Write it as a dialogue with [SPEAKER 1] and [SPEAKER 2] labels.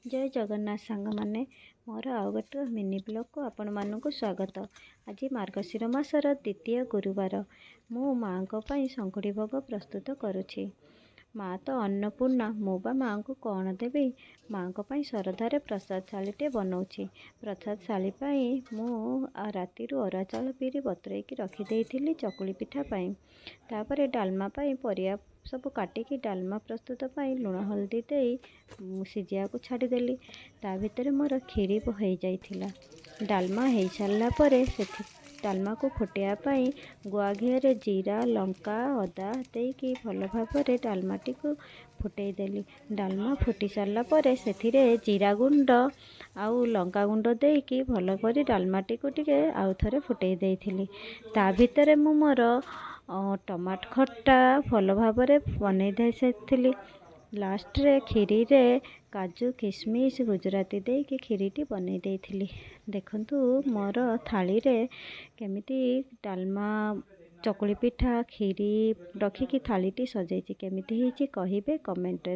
[SPEAKER 1] जय जगन्नाथ सांग मैंने मोर आउ गोटे मिनी ब्लॉग को आपण मानक स्वागत। आज मार्गशीर मासर द्वितीय गुरुवार मु माँ को शंकुड़ी भोग प्रस्तुत करुछि। माँ तो अन्नपूर्णा मु बा माँ को कौन देवी। माँ को श्रद्धार प्रसाद थालीटे बनाऊँगी। प्रसाद थाली मु राति अरुआ चाउल पीरी बतुरेकी रखिदेली चकुली पिठा पाई। तापर डालमा परिया सब काटिकी डालमा प्रस्तुत लुण हल्दी दे सिझा को छाड़देली। ता भितर मोर खीरी हो जाइथिला। डालमा हो सारा पर डालमा को फुटाई गुआ घी जीरा लंका अदा देकी भल भाव डालमाटी को फुटेदेली। डालमा फुटी सारा पर से जीरा गुंड आउ लंका गुंड देकी भल कर डालमाटी को टिके आउ थरे फुटे देइथिली। ता भितर मु मोर टमाट खट्टा भल भाव बनई दे सारी। लास्ट रे खीरी रे काजू किशमिश गुजराती देकी खीरीटी बनई देइथिली। देखंतु मोर थाली रे केमिति डालमा चकुली पिठा खीरी रखिकी थालीटी सजाइछि। केमिति हिची कहिबे कमेंट रे।